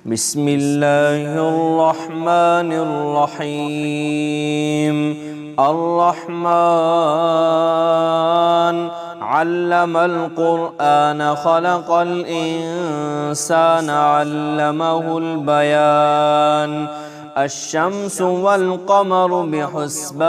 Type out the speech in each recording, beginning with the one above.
بسم الله الرحمن الرحيم الرحمن علم القرآن خلق الإنسان علمه البيان الشمس والقمر بحسبان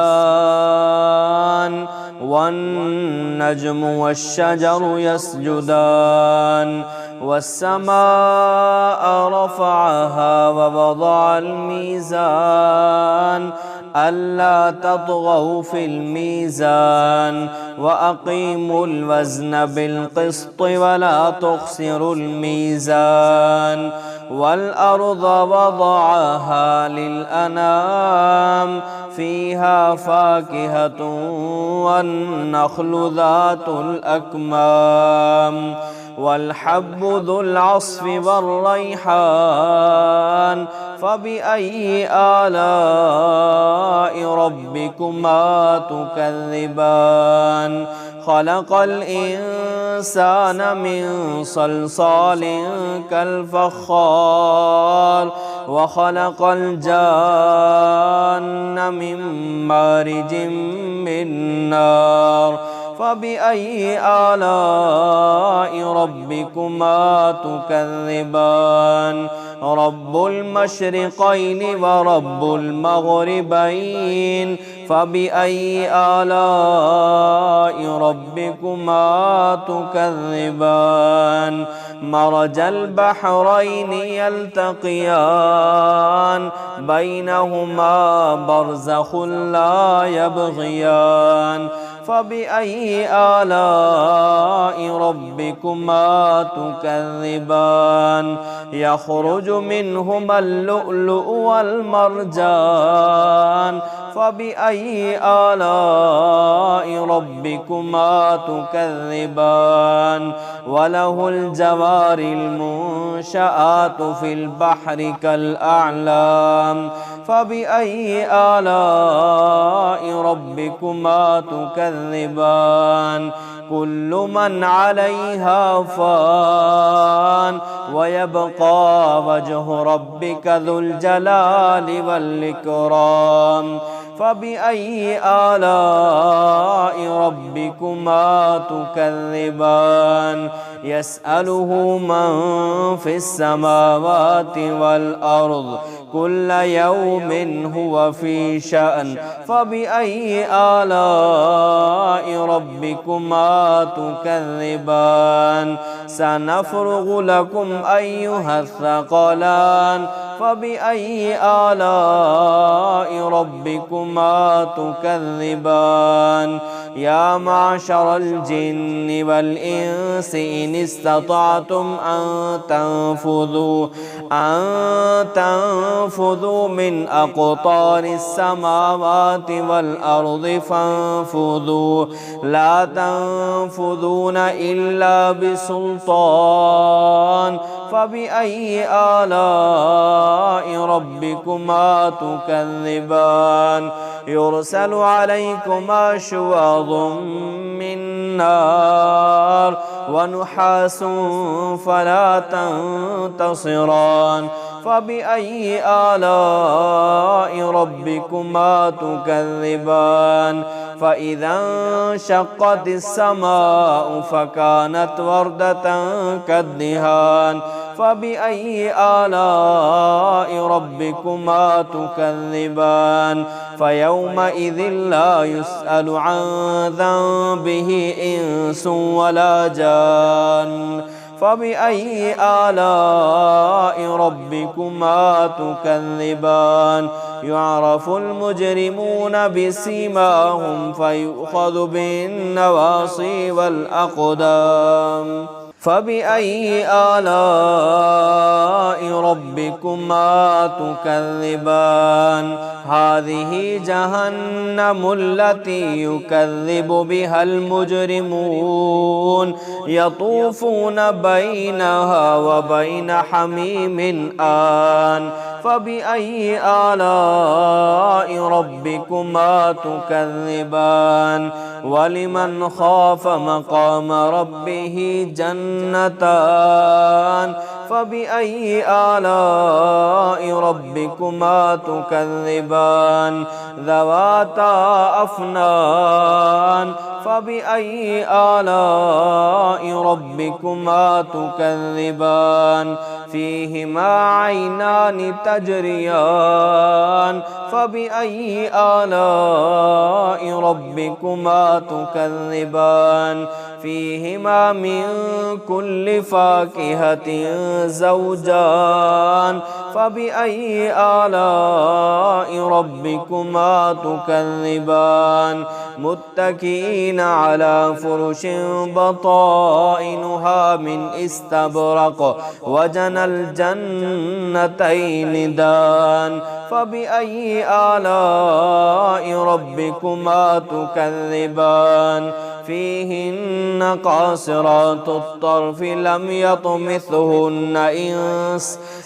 والنجم والشجر يسجدان والسماء رفعها ووضع الميزان ألا تطغوا في الميزان وأقيموا الوزن بالقسط ولا تخسروا الميزان والأرض وضعها للأنام فيها فاكهة والنخل ذات الأكمام والحب ذو العصف والريحان فبأي آلاء ربكما تكذبان خلق الإنسان من صلصال كالفخار وخلق الجان من مارج من نار فبأي آلاء ربكما تكذبان رب المشرقين ورب المغربين فبأي آلاء ربكما تكذبان مرج البحرين يلتقيان بينهما برزخ لا يبغيان فبأي آلاء ربكما تكذبان يخرج منهما اللؤلؤ والمرجان فبأي آلاء ربكما تكذبان وله الجوار المنشآت في البحر كالأعلام فبأي آلاء ربكما تكذبان كل من عليها فان ويبقى وجه ربك ذو الجلال والإكرام فبأي آلاء ربكما تكذبان يسأله من في السماوات والأرض كل يوم هو في شأن فبأي آلاء ربكما تكذبان سنفرغ لكم أيها الثقلان فبأي آلاء ربكما تكذبان يا معشر الجن والإنس إن استطعتم أن تنفذوا من أقطار السماوات والأرض فانفذوا لا تنفذون إلا بسلطان فبأي آلاء ربكما تكذبان يرسل عليكما شواظ من نار ونحاس فلا تنتصران فبأي آلاء ربكما تكذبان فإذا انشقت السماء فكانت وردة كالدهان فبأي آلاء ربكما تكذبان فيومئذ لا يسأل عن ذنبه إنس ولا جان فبأي آلاء ربكما تكذبان يعرف المجرمون بسيماهم فيؤخذ بالنواصي والأقدام فبأي آلاء ربكما تكذبان هذه جهنم التي يكذب بها المجرمون يطوفون بينها وبين حميم آن فبأي آلاء ربكما تكذبان ولمن خاف مقام ربه جنتان فبأي آلاء ربكما تكذبان ذواتا أفنان فبأي آلاء ربكما تكذبان فيهما عينان تجريان فبأي آلاء ربكما تكذبان فيهما من كل فاكهة زوجان فبأي آلاء ربكما تكذبان متكئين على فرش بطائنها من استبرق وجنى الجنتين دان فبأي آلاء ربكما تكذبان فيهن قاصرات الطرف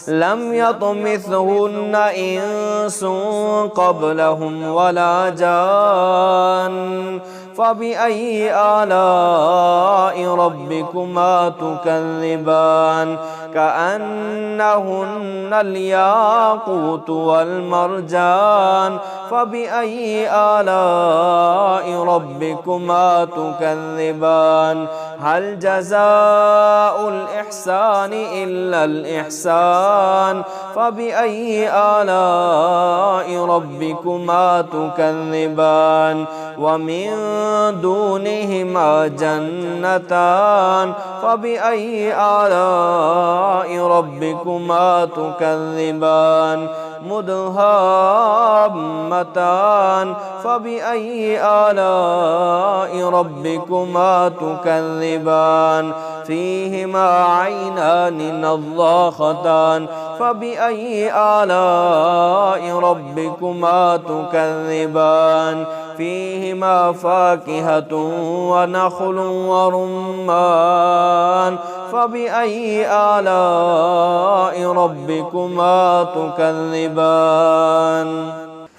لم يطمثهن إنس قبلهم ولا جان فبأي آلاء ربكما تكذبان كأنهن الياقوت والمرجان فبأي آلاء ربكما تكذبان هل جزاء الإحسان إلا الإحسان فبأي آلاء ربكما تكذبان ومن دونهما جنتان فبأي آلاء ربكما تكذبان مدهامتان فبأي آلاء ربكما تكذبان فيهما عينان نضاختان فبأي آلاء ربكما تكذبان فيهما فاكهة ونخل ورمان فبأي آلاء ربكما تكذبان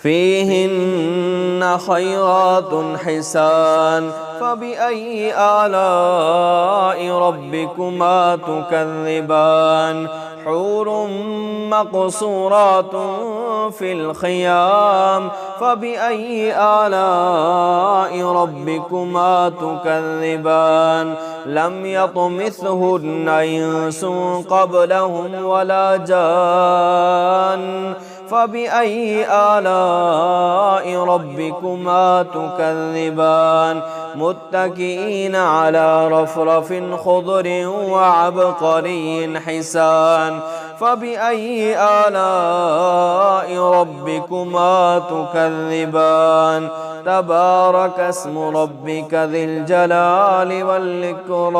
فيهن خيرات حسان فبأي آلاء ربكما تكذبان حور مقصورات في الخيام فبأي آلاء ربكما تكذبان لم يطمثهن إنس قبلهم ولا جان فبأي آلاء ربكما تكذبان متكئين على رفرف خضر وعبقري حسان فبأي آلاء ربكما تكذبان تبارك اسم ربك ذي الجلال والإكرام.